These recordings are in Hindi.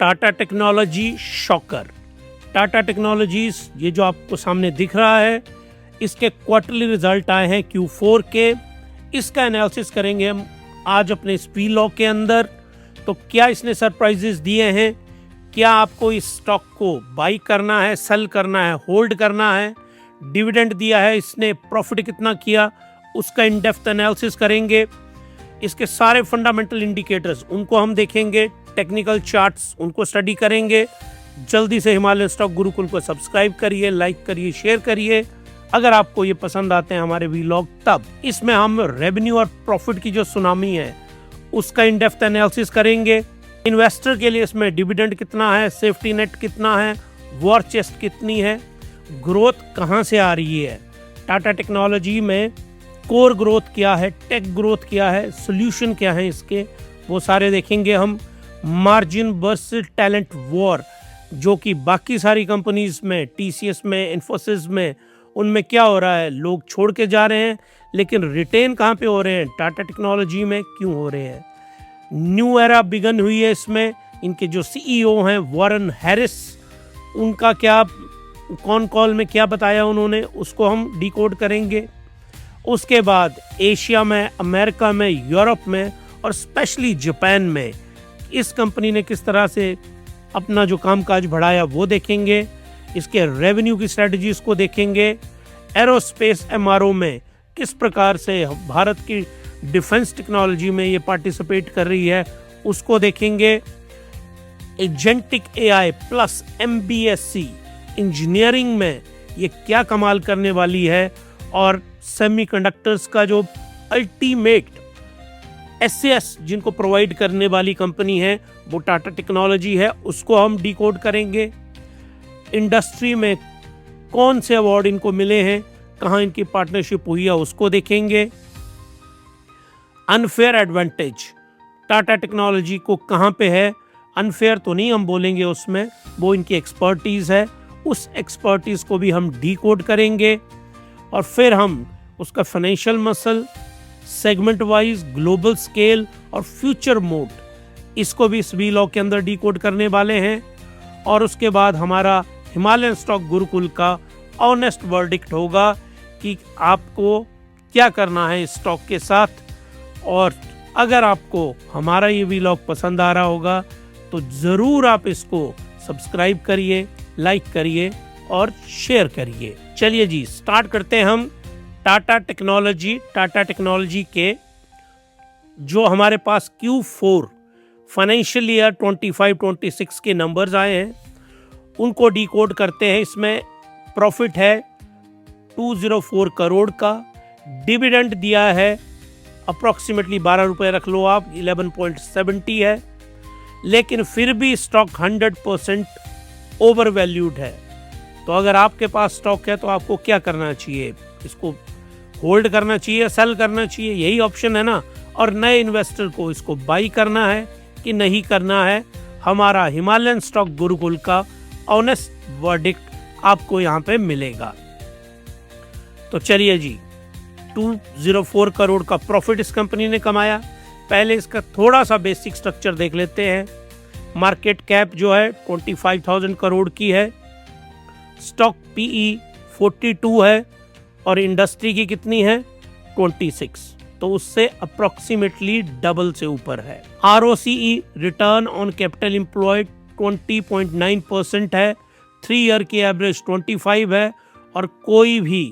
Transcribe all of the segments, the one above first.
Tata technology shocker. Tata technologies, ये जो आपको सामने दिख रहा है, इसके क्वार्टरली रिजल्ट आए हैं Q4 के। इसका एनालिसिस करेंगे हम आज अपने इस वीलॉग के अंदर। तो क्या इसने सरप्राइजेस दिए हैं, क्या आपको इस स्टॉक को बाई करना है, सेल करना है, होल्ड करना है, डिविडेंड दिया है इसने, प्रॉफिट कितना किया, उसका इन डेप्थ एनालिसिस करेंगे। इसके सारे फंडामेंटल इंडिकेटर्स उनको हम देखेंगे, टेक्निकल चार्ट्स उनको स्टडी करेंगे। जल्दी से हिमालय स्टॉक गुरुकुल को सब्सक्राइब करिए, लाइक करिए, शेयर करिए अगर आपको ये पसंद आते हैं हमारे वीलॉग। तब इसमें हम रेवेन्यू और प्रॉफिट की जो सुनामी है उसका इन डेप्थ एनालिसिस करेंगे। इन्वेस्टर के लिए इसमें डिविडेंड कितना है, सेफ्टी नेट कितना है, वॉर चेस्ट कितनी है, ग्रोथ कहाँ से आ रही है, टाटा टेक्नोलॉजी में कोर ग्रोथ क्या है, टेक ग्रोथ क्या है, सोल्यूशन क्या है इसके, वो सारे देखेंगे हम। मार्जिन वर्सेस टैलेंट वॉर, जो कि बाकी सारी कंपनीज में, TCS में, इन्फोसिस में, उनमें क्या हो रहा है, लोग छोड़ के जा रहे हैं, लेकिन रिटेन कहाँ पे हो रहे हैं, टाटा टेक्नोलॉजी में क्यों हो रहे हैं। न्यू एरा बिगन हुई है इसमें। इनके जो CEO हैं वॉरेन हैरिस, उनका क्या कॉन कॉल में क्या बताया उन्होंने, उसको हम डिकोड करेंगे। उसके बाद एशिया में, अमेरिका में, यूरोप में और स्पेशली जापान में इस कंपनी ने किस तरह से अपना जो कामकाज बढ़ाया वो देखेंगे। इसके रेवेन्यू की स्ट्रेटजीज को देखेंगे। एरोस्पेस MRO में किस प्रकार से भारत की डिफेंस टेक्नोलॉजी में ये पार्टिसिपेट कर रही है उसको देखेंगे। Agentic AI plus MBSC engineering में ये क्या कमाल करने वाली है, और सेमीकंडक्टर्स का जो अल्टीमेट SAS जिनको प्रोवाइड करने वाली कंपनी है वो टाटा टेक्नोलॉजी है, उसको हम डिकोड करेंगे। इंडस्ट्री में कौन से अवार्ड इनको मिले हैं, कहाँ इनकी पार्टनरशिप हुई है उसको देखेंगे। अनफेयर एडवांटेज टाटा टेक्नोलॉजी को कहाँ पे है, अनफेयर तो नहीं हम बोलेंगे उसमें, वो इनकी एक्सपर्टीज है, उस एक्सपर्टीज को भी हम डिकोड करेंगे। और फिर हम उसका financial muscle, segment wise, global scale और फ्यूचर मोड, इसको भी इस वीलॉग के अंदर डिकोड करने वाले हैं। और उसके बाद हमारा हिमालयन स्टॉक गुरुकुल का ऑनेस्ट वर्डिक्ट होगा कि आपको क्या करना है इस स्टॉक के साथ। और अगर आपको हमारा ये वीलॉग पसंद आ रहा होगा तो ज़रूर आप इसको सब्सक्राइब करिए, लाइक करिए और शेयर करिए। चलिए जी, स्टार्ट करते हैं हम टाटा टेक्नोलॉजी के जो हमारे पास Q4 फाइनेंशियल ईयर 25-26 के नंबर्स आए हैं उनको डिकोड करते हैं। इसमें प्रॉफिट है 204 करोड़ का, डिविडेंड दिया है अप्रॉक्सीमेटली 12 रुपये रख लो आप, 11.70 है, लेकिन फिर भी स्टॉक 100% ओवर वैल्यूड है। तो अगर आपके पास स्टॉक है तो आपको क्या करना चाहिए, इसको होल्ड करना चाहिए, सेल करना चाहिए, यही ऑप्शन है ना। और नए इन्वेस्टर को इसको बाई करना है कि नहीं करना है, हमारा हिमालयन स्टॉक गुरुकुल का ऑनेस्ट वर्डिक्ट आपको यहाँ पे मिलेगा। तो चलिए जी, 204 करोड़ का प्रॉफिट इस कंपनी ने कमाया। पहले इसका थोड़ा सा बेसिक स्ट्रक्चर देख लेते हैं। मार्केट कैप जो है 25,000 करोड़ की है, स्टॉक PE 42 है और इंडस्ट्री की कितनी है 26, तो उससे अप्रॉक्सीमेटली डबल से ऊपर है। ROCE return on capital employed 20.9% है, 3 ईयर की एवरेज 25 है। और कोई भी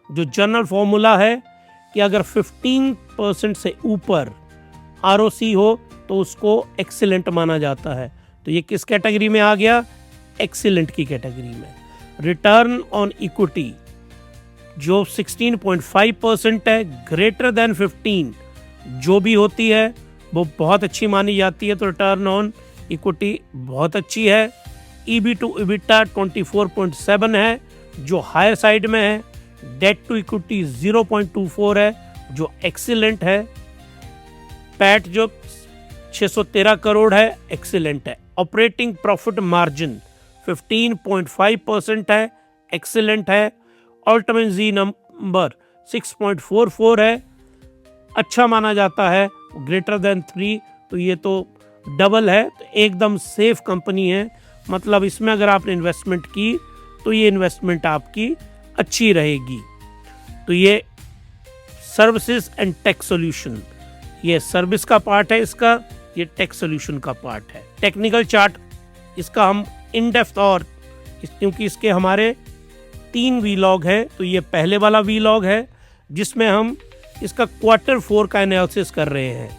जो जनरल फॉर्मूला है कि अगर 15% से ऊपर ROC हो तो उसको एक्सीलेंट माना जाता है। तो ये किस कैटेगरी में आ गया, एक्सीलेंट की कैटेगरी में। रिटर्न ऑन इक्विटी जो 16.5% है, ग्रेटर देन 15 जो भी होती है वो बहुत अच्छी मानी जाती है, तो रिटर्न ऑन इक्विटी बहुत अच्छी है। EB टू EBITDA 24.7 है जो हायर साइड में है। डेट टू इक्विटी 0.24 है जो एक्सीलेंट है। पैट जो 613 करोड़ है, एक्सीलेंट है। ऑपरेटिंग प्रॉफिट मार्जिन 15.5% है, एक्सीलेंट है। अल्टीमेट जी नंबर 6.44 है, अच्छा माना जाता है। ग्रेटर देन 3 तो ये तो डबल है, तो एकदम सेफ कंपनी है। मतलब इसमें अगर आपने इन्वेस्टमेंट की तो ये इन्वेस्टमेंट आपकी अच्छी रहेगी। तो ये सर्विसेज एंड टेक सॉल्यूशन, ये सर्विस का पार्ट है इसका, ये टेक सॉल्यूशन का पार्ट है। टेक्निकल चार्ट इसका हम इन डेप्थ और क्योंकि इसके हमारे 3 वीलॉग है, तो ये पहले वाला वीलॉग है जिसमें हम इसका Q4 का एनालिसिस कर रहे हैं।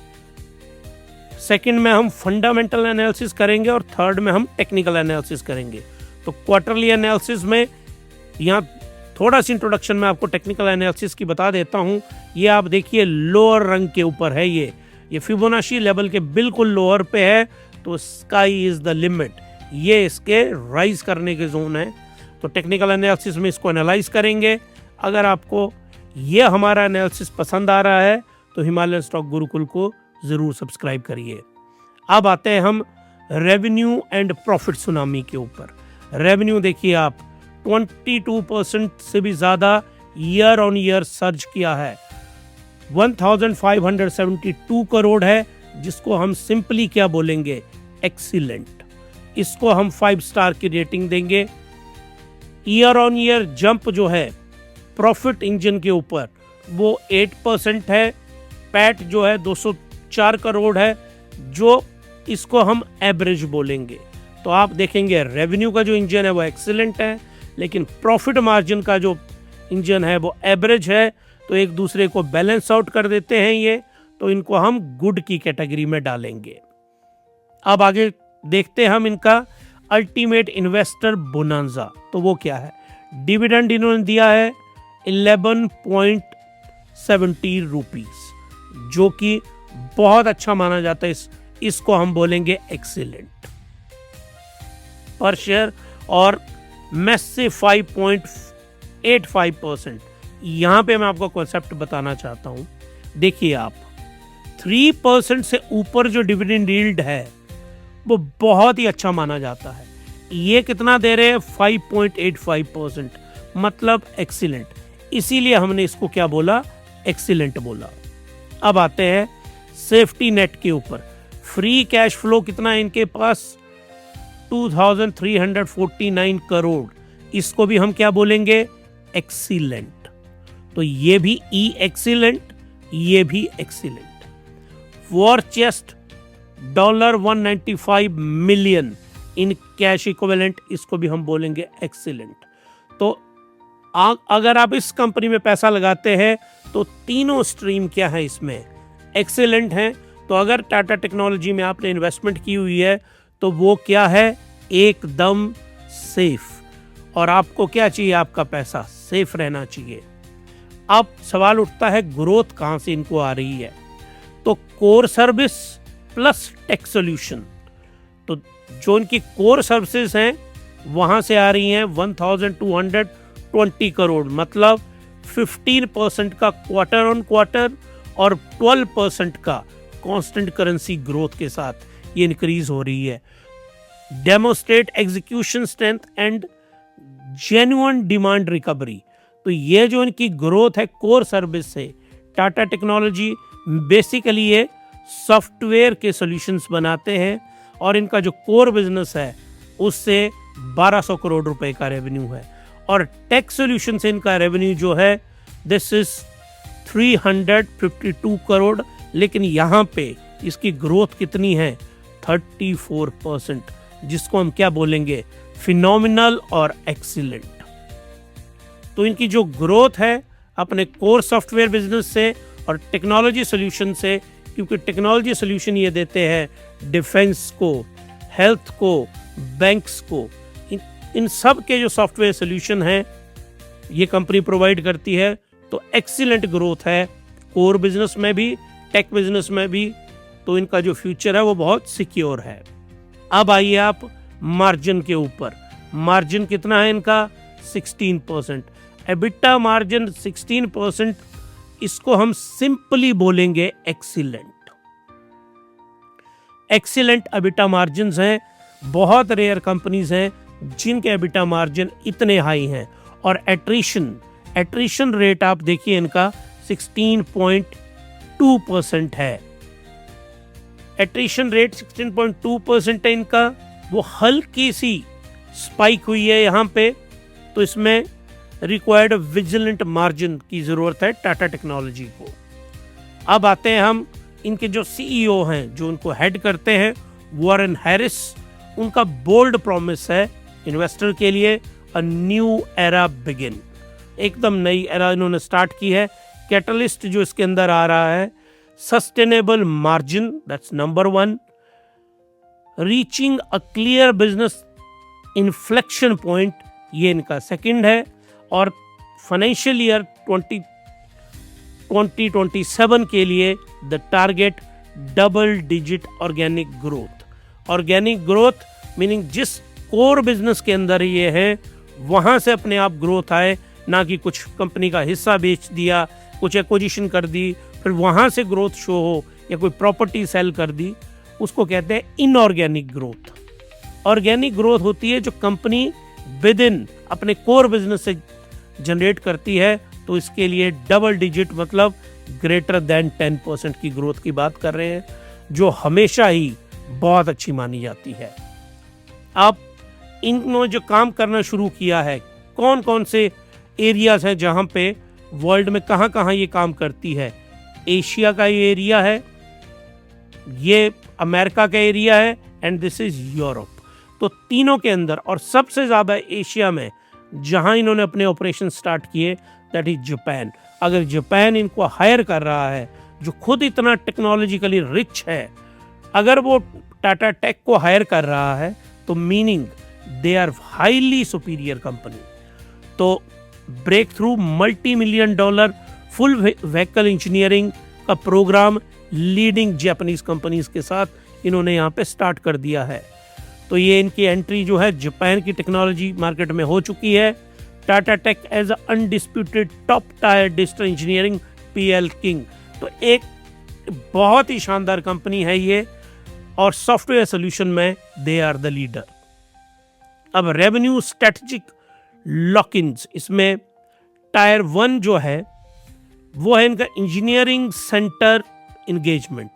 सेकंड में हम फंडामेंटल एनालिसिस करेंगे और थर्ड में हम टेक्निकल एनालिसिस करेंगे। तो क्वार्टरली एनालिसिस में यहाँ थोड़ा सी इंट्रोडक्शन में आपको टेक्निकल एनालिसिस की बता देता हूँ। ये आप देखिए लोअर रंग के ऊपर है, ये फिबोनाची लेवल के बिल्कुल लोअर पे है, तो स्काई इज द लिमिट, ये इसके राइज करने के जोन है। तो टेक्निकल एनालिसिस में इसको एनालाइज करेंगे। अगर आपको ये हमारा एनालिसिस पसंद आ रहा है तो हिमालयन स्टॉक गुरुकुल को ज़रूर सब्सक्राइब करिए। अब आते हैं हम रेवेन्यू एंड प्रॉफिट सुनामी के ऊपर। रेवेन्यू देखिए आप 22% से भी ज़्यादा ईयर ऑन ईयर सर्ज किया है, 1572 करोड़ है, जिसको हम सिंपली क्या बोलेंगे, एक्सीलेंट। इसको हम 5 स्टार की रेटिंग देंगे। ईयर ऑन ईयर जंप जो है प्रॉफिट इंजन के ऊपर वो 8% है। पैट जो है 204 करोड़ है, जो इसको हम एवरेज बोलेंगे। तो आप देखेंगे रेवेन्यू का जो इंजन है वो एक्सीलेंट है, लेकिन प्रॉफिट मार्जिन का जो इंजन है वो एवरेज है। तो एक दूसरे को बैलेंस आउट कर देते हैं ये, तो इनको हम गुड की कैटेगरी में डालेंगे। अब आगे देखते हैं हम इनका अल्टीमेट इन्वेस्टर बोनांजा, तो वो क्या है। डिविडेंड इन्होंने दिया है 11.70 रुपीज, जो कि बहुत अच्छा माना जाता है। इसको हम बोलेंगे एक्सीलेंट पर शेयर, और मैसिव 5.85%। यहाँ पे मैं आपको कॉन्सेप्ट बताना चाहता हूँ। देखिए आप 3% से ऊपर जो डिविडेंड यील्ड है वो बहुत ही अच्छा माना जाता है। ये कितना दे रहे हैं, 5.85%, मतलब एक्सीलेंट। इसीलिए हमने इसको क्या बोला, एक्सीलेंट बोला। अब आते हैं सेफ्टी नेट के ऊपर। फ्री कैश फ्लो कितना है इनके पास, 2349 करोड़, इसको भी हम क्या बोलेंगे, एक्सीलेंट। तो ये भी ई एक्सीलेंट, ये भी excellent. War chest $195 million in cash equivalent, इसको भी हम बोलेंगे एक्सीलेंट। तो अगर आप इस कंपनी में पैसा लगाते हैं तो तीनों स्ट्रीम क्या है इसमें, एक्सीलेंट हैं। तो अगर टाटा टेक्नोलॉजी में आपने इन्वेस्टमेंट की हुई है तो वो क्या है, एकदम सेफ। और आपको क्या चाहिए, आपका पैसा सेफ रहना चाहिए। अब सवाल उठता है ग्रोथ कहाँ से इनको आ रही है, तो core service plus tech solution. तो जो इनकी कोर सर्विसेज हैं वहाँ से आ रही हैं 1220 करोड़, मतलब 15% का क्वार्टर ऑन क्वार्टर और 12% का कांस्टेंट करेंसी ग्रोथ के साथ ये इंक्रीज हो रही है। Demonstrate execution strength and genuine demand recovery. तो ये जो इनकी ग्रोथ है कोर सर्विस से, टाटा टेक्नोलॉजी बेसिकली ये सॉफ्टवेयर के सॉल्यूशंस बनाते हैं, और इनका जो कोर बिजनेस है उससे 1200 करोड़ रुपए का रेवेन्यू है। और टेक सॉल्यूशन से इनका रेवेन्यू जो है दिस इज 352 करोड़, लेकिन यहाँ पे इसकी ग्रोथ कितनी है, 34%, जिसको हम क्या बोलेंगे, फिनोमिनल और एक्सीलेंट। तो इनकी जो ग्रोथ है अपने कोर सॉफ्टवेयर बिजनेस से और टेक्नोलॉजी सॉल्यूशन से, क्योंकि टेक्नोलॉजी सॉल्यूशन ये देते हैं डिफेंस को, हेल्थ को, बैंक्स को, इन सब के जो सॉफ्टवेयर सॉल्यूशन हैं ये कंपनी प्रोवाइड करती है। तो एक्सीलेंट ग्रोथ है कोर बिजनेस में भी, टेक बिजनेस में भी। तो इनका जो फ्यूचर है वो बहुत सिक्योर है। अब आइए आप मार्जिन के ऊपर। मार्जिन कितना है इनका, 16%। एबिटा मार्जिन 16%, इसको हम सिंपली बोलेंगे एक्सीलेंट। एक्सीलेंट एबिटा मार्जिन्स हैं। बहुत रेयर कंपनीज हैं जिनके एबिटा मार्जिन इतने हाई हैं। और एट्रिशन रेट आप देखिए इनका 16.2% है। एट्रिशन रेट 16.2% है इनका, वो हल्की सी स्पाइक हुई है यहाँ पे, तो इसमें रिक्वायर्ड विजिलेंट मार्जिन की ज़रूरत है टाटा टेक्नोलॉजी को। अब आते हैं हम इनके जो सीईओ हैं, जो उनको हेड करते हैं, वॉरेन हैरिस। उनका बोल्ड प्रॉमिस है इन्वेस्टर के लिए, अ न्यू एरा बिगिन, एकदम नई एरा इन्होंने स्टार्ट की है। कैटलिस्ट जो इसके अंदर आ रहा है, sustainable margin, that's number 1, reaching a clear business inflection point, ये इनका सेकंड है, और फाइनेंशियल ईयर 2027 के लिए the target double digit organic growth. Organic growth meaning जिस कोर बिजनेस के अंदर ये है वहां से अपने आप ग्रोथ आए, ना कि कुछ कंपनी का हिस्सा बेच दिया, कुछ एक्विजिशन कर दी, फिर वहां से ग्रोथ शो हो, या कोई प्रॉपर्टी सेल कर दी, उसको कहते हैं इनऑर्गेनिक ग्रोथ। ऑर्गेनिक ग्रोथ होती है जो कंपनी विद इन अपने कोर बिजनेस से जनरेट करती है, तो इसके लिए डबल डिजिट मतलब ग्रेटर देन 10% की ग्रोथ की बात कर रहे हैं, जो हमेशा ही बहुत अच्छी मानी जाती है। अब इन्होंने जो काम करना शुरू किया है, कौन कौन से एरियाज हैं जहां पे वर्ल्ड में कहां कहां ये काम करती है। एशिया का ये एरिया है, ये अमेरिका का एरिया है, एंड दिस इज यूरोप। तो तीनों के अंदर, और सबसे ज़्यादा एशिया में जहां इन्होंने अपने ऑपरेशन स्टार्ट किए, दैट इज जापान। अगर जापान इनको हायर कर रहा है, जो खुद इतना टेक्नोलॉजिकली रिच है, अगर वो टाटा टेक को हायर कर रहा है, तो meaning they are highly superior company. तो breakthrough $multi-million full vehicle engineering का प्रोग्राम लीडिंग जापानीज कंपनीज के साथ इन्होंने यहाँ पे स्टार्ट कर दिया है। तो ये इनकी एंट्री जो है जापान की टेक्नोलॉजी मार्केट में हो चुकी है। Tata tech as undisputed top tier digital engineering PL king, तो एक बहुत ही शानदार कंपनी है ये, और सॉफ्टवेयर सोल्यूशन में दे आर द लीडर। अब रेवेन्यू स्ट्रेटेजिक लॉक-इन्स, इसमें टायर 1 जो है वो है इनका इंजीनियरिंग सेंटर इंगेजमेंट।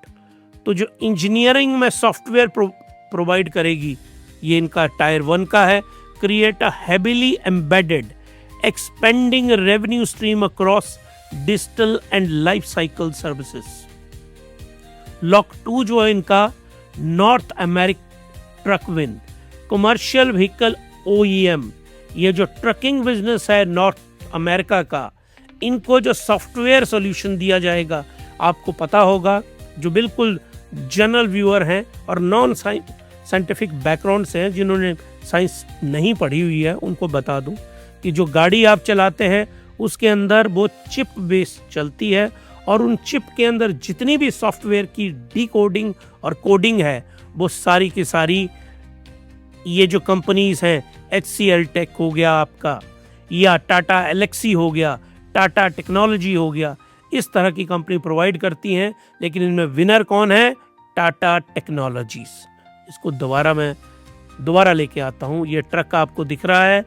तो जो इंजीनियरिंग में सॉफ्टवेयर प्रोवाइड करेगी, ये इनका टायर 1 का है। Create a heavily embedded expanding revenue stream across digital and life cycle services. Lock 2 जो है इनका north America truck win, commercial vehicle OEM, ये जो ट्रकिंग बिजनेस है नॉर्थ अमेरिका का, इनको जो सॉफ्टवेयर सॉल्यूशन दिया जाएगा, आपको पता होगा जो बिल्कुल जनरल व्यूअर हैं और नॉन साइंटिफिक बैकग्राउंड से हैं, जिन्होंने साइंस नहीं पढ़ी हुई है, उनको बता दूं कि जो गाड़ी आप चलाते हैं उसके अंदर वो चिप बेस्ड चलती है, और उन चिप के अंदर जितनी भी सॉफ्टवेयर की डिकोडिंग और कोडिंग है, वो सारी की सारी ये जो कंपनीज हैं, HCL टेक हो गया आपका, या टाटा एलेक्सी हो गया, टाटा टेक्नोलॉजी हो गया, इस तरह की कंपनी प्रोवाइड करती हैं। लेकिन इनमें विनर कौन है? टाटा टेक्नोलॉजीज। इसको दोबारा लेके आता हूँ। ये ट्रक आपको दिख रहा है,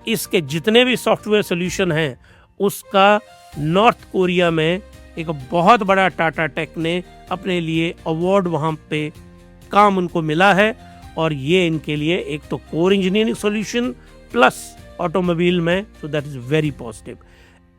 इसके जितने भी सॉफ्टवेयर सोल्यूशन हैं, उसका नॉर्थ कोरिया में एक बहुत बड़ा टाटा टेक ने अपने लिए अवार्ड वहाँ पे काम उनको मिला है, और ये इनके लिए एक तो core engineering solution plus automobile में, so that is very positive.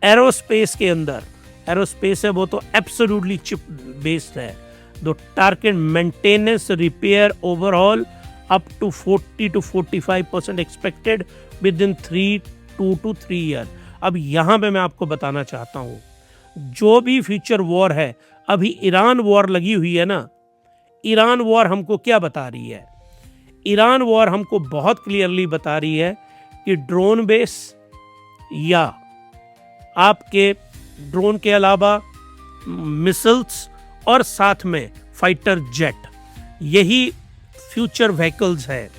Aerospace के अंदर, एरोस्पेस है वो तो एब्सोल्युटली चिप बेस्ड है। दो target maintenance, repair, overall up to 40 to 45% expected within 2 to 3 year. अब यहाँ पे मैं आपको बताना चाहता हूँ, जो भी फ्यूचर वॉर है, अभी ईरान वॉर लगी हुई है ना, ईरान वॉर हमको क्या बता रही है? ईरान वॉर हमको बहुत क्लियरली बता रही है कि ड्रोन बेस या आपके ड्रोन के अलावा मिसाइल्स और साथ में फाइटर जेट, यही फ्यूचर व्हीकल्स है।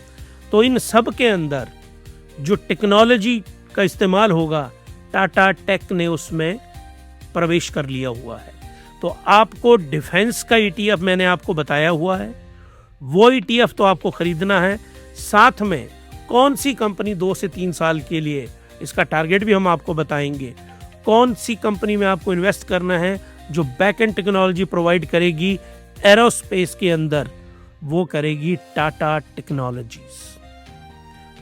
तो इन सब के अंदर जो टेक्नोलॉजी का इस्तेमाल होगा, टाटा टेक ने उसमें प्रवेश कर लिया हुआ है। तो आपको डिफेंस का ETF मैंने आपको बताया हुआ है, वो ETF तो आपको खरीदना है। साथ में कौन सी कंपनी 2 से 3 साल के लिए, इसका टारगेट भी हम आपको बताएंगे, कौन सी कंपनी में आपको इन्वेस्ट करना है जो बैक एंड टेक्नोलॉजी प्रोवाइड करेगी एरोस्पेस के अंदर वो करेगी टाटा टेक्नोलॉजीज।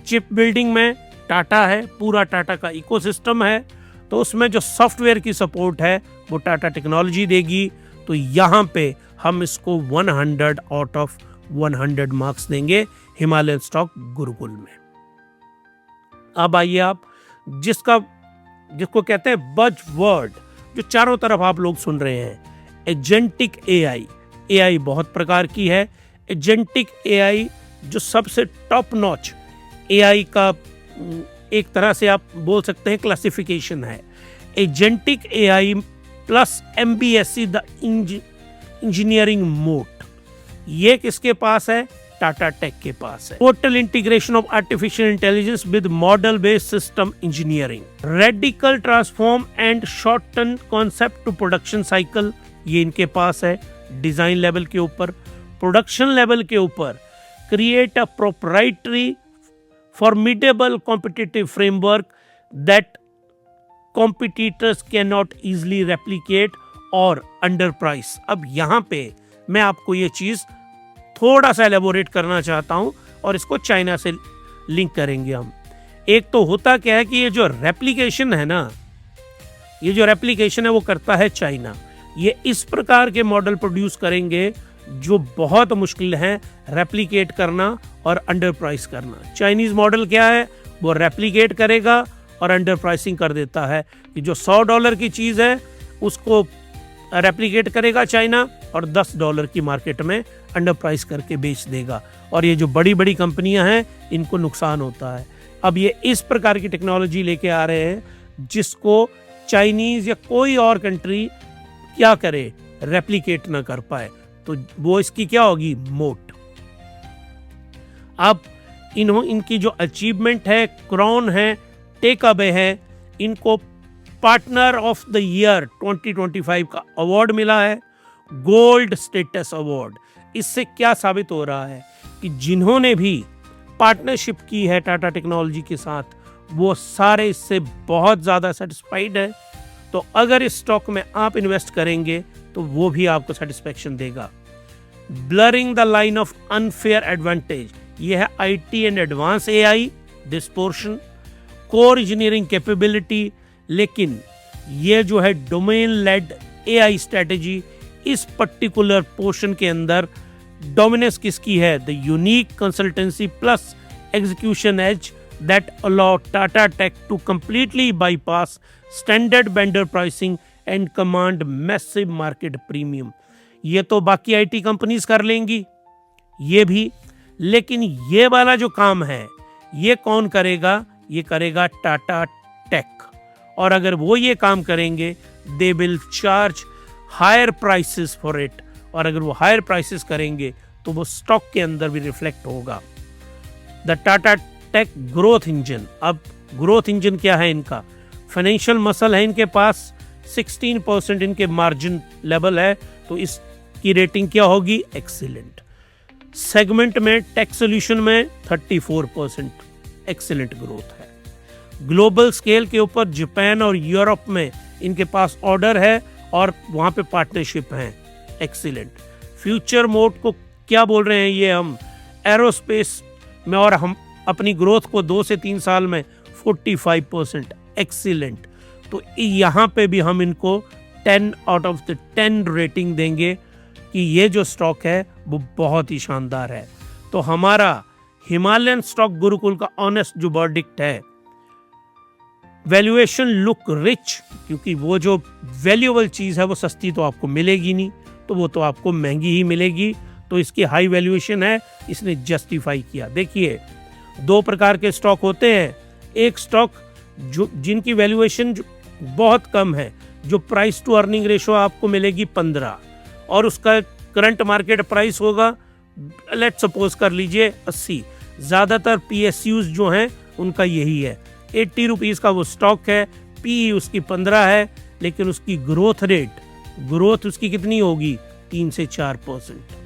चिप बिल्डिंग में टाटा है, पूरा टाटा का इकोसिस्टम है, तो उसमें जो सॉफ्टवेयर की सपोर्ट है वो टाटा टेक्नोलॉजी देगी। तो यहाँ पे हम इसको 100 आउट ऑफ 100 मार्क्स देंगे हिमालयन स्टॉक गुरुकुल में। अब आइए आप जिसको कहते हैं बज वर्ड, जो चारों तरफ आप लोग सुन रहे हैं, एजेंटिक एआई। एआई बहुत प्रकार की है। एजेंटिक एआई जो सबसे टॉप नॉच एआई का एक तरह से आप बोल सकते हैं क्लासिफिकेशन है। Agentic AI plus MBSC the engineering mode, ये किसके पास है? टाटा टेक के पास है। Total integration of artificial intelligence with model based system engineering, radical transform and short term concept to production cycle, ये इनके पास है डिजाइन लेवल के ऊपर। प्रोडक्शन लेवल के ऊपर create a proprietary formidable competitive framework that competitors can not easily replicate और अंडर प्राइस। अब यहाँ पे मैं आपको ये चीज थोड़ा सा एलेबोरेट करना चाहता हूं और इसको चाइना से लिंक करेंगे हम। एक तो होता क्या है कि ये जो रेप्लिकेशन है ना, ये जो रेप्लिकेशन है वो करता है चाइना। ये इस प्रकार के मॉडल प्रोड्यूस करेंगे जो बहुत मुश्किल है रेप्लिकेट करना और अंडर प्राइस करना। चाइनीज मॉडल क्या है? वो रेप्लिकेट करेगा और अंडर प्राइसिंग कर देता है कि जो $100 की चीज है उसको रेप्लिकेट करेगा चाइना और $10 की मार्केट में अंडर प्राइस करके बेच देगा। और ये जो बड़ी बड़ी कंपनियां हैं इनको नुकसान होता है। अब ये इस प्रकार की टेक्नोलॉजी लेके आ रहे हैं जिसको चाइनीज या कोई और कंट्री क्या करे, रेप्लिकेट ना कर पाए। तो वो इसकी क्या होगी? मोट। अब इनकी जो अचीवमेंट है, क्रॉन है, टेक अवे है, इनको पार्टनर ऑफ द ईयर 2025 का अवार्ड मिला है, गोल्ड स्टेटस अवार्ड। इससे क्या साबित हो रहा है कि जिन्होंने भी पार्टनरशिप की है टाटा टेक्नोलॉजी के साथ वो सारे इससे बहुत ज़्यादा सेटिस्फाइड है। तो अगर इस स्टॉक में आप इन्वेस्ट करेंगे तो वो भी आपको सेटिस्फेक्शन देगा। Blurring the line of unfair advantage, ये है IT and advance AI this portion, core engineering capability. लेकिन ये जो है डोमेन लेड एआई स्ट्रेटेजी, इस पर्टिकुलर पोर्शन के अंदर डोमिनेंस किसकी है? The unique consultancy plus execution as that allow Tata tech to completely bypass standard vendor pricing and command massive market premium. ये तो बाकी आईटी कंपनीज कर लेंगी ये भी, लेकिन ये वाला जो काम है ये कौन करेगा? ये करेगा टाटा टेक। और अगर वो ये काम करेंगे they will charge higher prices for it, और अगर वो हायर प्राइसेस करेंगे तो वो स्टॉक के अंदर भी रिफ्लेक्ट होगा। The Tata tech growth engine, अब ग्रोथ इंजन क्या है इनका? फाइनेंशियल मसल है इनके पास, 16% इनके मार्जिन लेवल है, तो इसकी रेटिंग क्या होगी? एक्सीलेंट। सेगमेंट में टेक सोल्यूशन में 34% एक्सीलेंट ग्रोथ है। ग्लोबल स्केल के ऊपर जापान और यूरोप में इनके पास ऑर्डर है और वहां पे पार्टनरशिप हैं, एक्सीलेंट। फ्यूचर मोड को क्या बोल रहे हैं ये हम? एरोस्पेस में, और हम अपनी ग्रोथ को 2 से 3 साल में 45%, एक्सीलेंट। तो यहाँ पे भी हम इनको 10 आउट ऑफ द 10 रेटिंग देंगे कि ये जो स्टॉक है वो बहुत ही शानदार है। तो हमारा हिमालयन स्टॉक गुरुकुल का ऑनेस्ट जो वर्डिक्ट है, वैल्यूएशन लुक रिच, क्योंकि वो जो वैल्यूएबल चीज़ है वो सस्ती तो आपको मिलेगी नहीं, तो वो तो आपको महंगी ही मिलेगी। तो इसकी हाई वैल्यूएशन है, इसने जस्टिफाई किया। देखिए 2 प्रकार के स्टॉक होते हैं, एक स्टॉक जो जिनकी वैल्यूएशन बहुत कम है, जो प्राइस टू अर्निंग रेशो आपको मिलेगी 15 और उसका करंट मार्केट प्राइस होगा लेट सपोज कर लीजिए 80। ज़्यादातर PSUs जो हैं उनका यही है, 80 रुपीज़ का वो स्टॉक है, PE उसकी 15 है, लेकिन उसकी ग्रोथ उसकी कितनी होगी? 3 से 4%।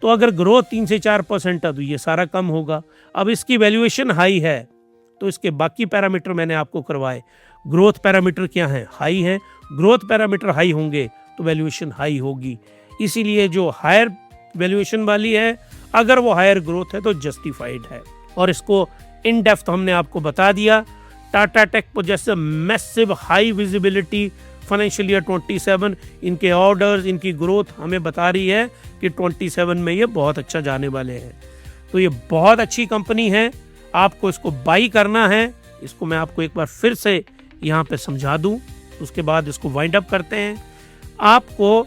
तो अगर ग्रोथ 3 से 4% है तो ये सारा कम होगा। अब इसकी वैल्यूएशन हाई है तो इसके बाकी पैरामीटर मैंने आपको करवाए। ग्रोथ पैरामीटर क्या है? हाई है। ग्रोथ पैरामीटर हाई होंगे तो वैल्यूएशन हाई होगी। इसीलिए जो हायर वैल्यूएशन वाली है, अगर वो हायर ग्रोथ है तो जस्टिफाइड है। और इसको इन डेप्थ हमने आपको बता दिया। Tata tech possesses massive high visibility financial year 27, इनके ऑर्डर्स, इनकी ग्रोथ हमें बता रही है कि 27 में ये बहुत अच्छा जाने वाले हैं। तो ये बहुत अच्छी कंपनी है, आपको इसको बाई करना है। इसको मैं आपको एक बार फिर से यहाँ पे समझा दूं, उसके बाद इसको वाइंड अप करते हैं। आपको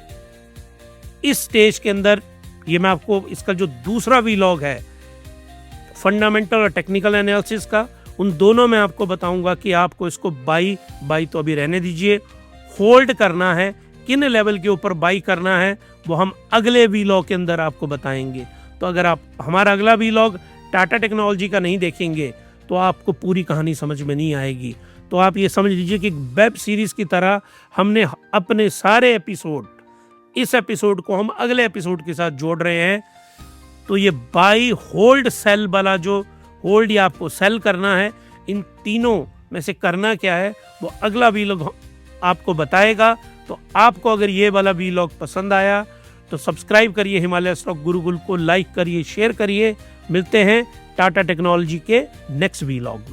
इस स्टेज के अंदर, ये मैं आपको इसका जो दूसरा वीलॉग है फंडामेंटल और टेक्निकल एनालिसिस का, उन दोनों में आपको बताऊंगा कि आपको इसको बाई तो अभी रहने दीजिए, होल्ड करना है, किन लेवल के ऊपर बाई करना है वो हम अगले वीलॉग के अंदर आपको बताएंगे। तो अगर आप हमारा अगला वीलॉग टाटा टेक्नोलॉजी का नहीं देखेंगे तो आपको पूरी कहानी समझ में नहीं आएगी। तो आप ये समझ लीजिए कि वेब सीरीज की तरह हमने अपने सारे एपिसोड, इस एपिसोड को हम अगले एपिसोड के साथ जोड़ रहे हैं। तो ये बाई, होल्ड, सेल वाला, जो होल्ड या आपको सेल करना है, इन तीनों में से करना क्या है वो अगला वीलॉग आपको बताएगा। तो आपको अगर ये वाला वीलॉग पसंद आया तो सब्सक्राइब करिए हिमालय स्टॉक गुरुकुल को, लाइक करिए, शेयर करिए। मिलते हैं टाटा टेक्नोलॉजी के नेक्स्ट वीलॉग में।